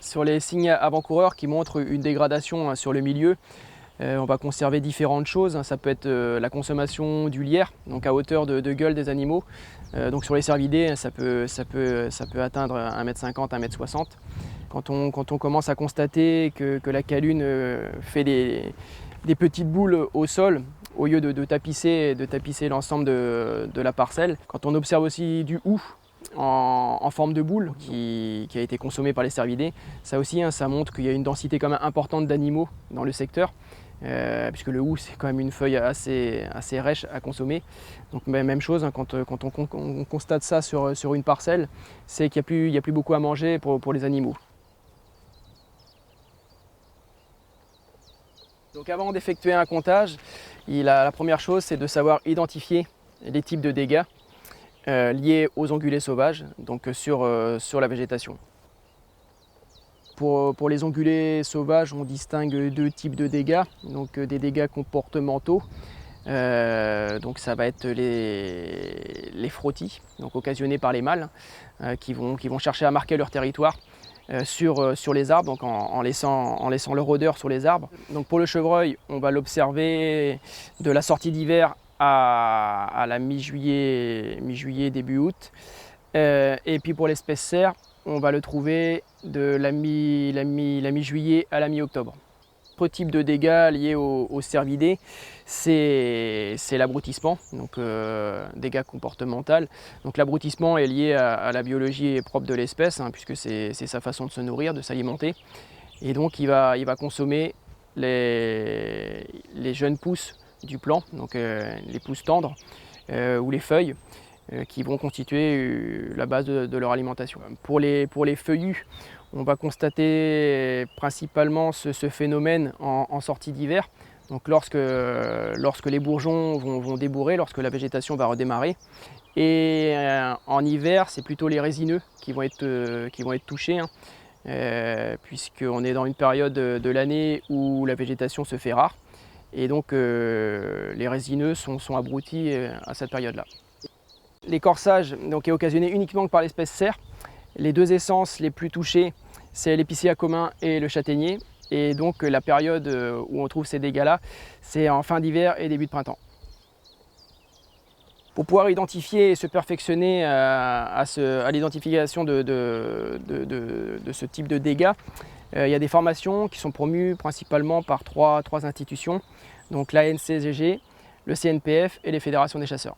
Sur les signes avant-coureurs qui montrent une dégradation sur le milieu, on va conserver différentes choses. Ça peut être la consommation du lierre, donc à hauteur de gueule des animaux. Donc sur les cervidés, ça peut atteindre 1,50 m, 1,60 m. Quand on commence à constater que la calune fait des petites boules au sol, au lieu de tapisser l'ensemble de la parcelle. Quand on observe aussi du houx en forme de boule qui a été consommé par les cervidés, ça aussi, ça montre qu'il y a une densité quand même importante d'animaux dans le secteur. Puisque le houx, c'est quand même une feuille assez rêche à consommer. Donc même chose, quand on constate ça sur une parcelle, c'est qu'il n'y a plus beaucoup à manger pour les animaux. Donc avant d'effectuer un comptage, la première chose, c'est de savoir identifier les types de dégâts liés aux ongulés sauvages, donc sur la végétation. Pour les ongulés sauvages, on distingue deux types de dégâts, donc des dégâts comportementaux. Donc ça va être les frottis, donc occasionnés par les mâles, qui vont chercher à marquer leur territoire sur les arbres, donc en laissant leur odeur sur les arbres. Donc pour le chevreuil, on va l'observer de la sortie d'hiver à la mi-juillet, début août. Et puis pour l'espèce cerf, on va le trouver de la mi-juillet à la mi-octobre. Autre type de dégâts liés aux cervidés, c'est l'abrutissement, donc dégâts comportementaux. Donc l'abrutissement est lié à la biologie propre de l'espèce, puisque c'est sa façon de se nourrir, de s'alimenter. Et donc il va consommer les jeunes pousses du plant, donc les pousses tendres ou les feuilles, qui vont constituer la base de leur alimentation. Pour les feuillus, on va constater principalement ce phénomène en sortie d'hiver. Donc lorsque les bourgeons vont débourrer, lorsque la végétation va redémarrer. Et en hiver, c'est plutôt les résineux qui vont être touchés, puisqu'on est dans une période de l'année où la végétation se fait rare. Et donc les résineux sont abrutis à cette période-là. L'écorçage est occasionné uniquement par l'espèce cerf. Les deux essences les plus touchées, c'est l'épicéa commun et le châtaignier. Et donc la période où on trouve ces dégâts-là, c'est en fin d'hiver et début de printemps. Pour pouvoir identifier et se perfectionner à l'identification de ce type de dégâts, il y a des formations qui sont promues principalement par trois institutions, donc l'ANCGG, le CNPF et les fédérations des chasseurs.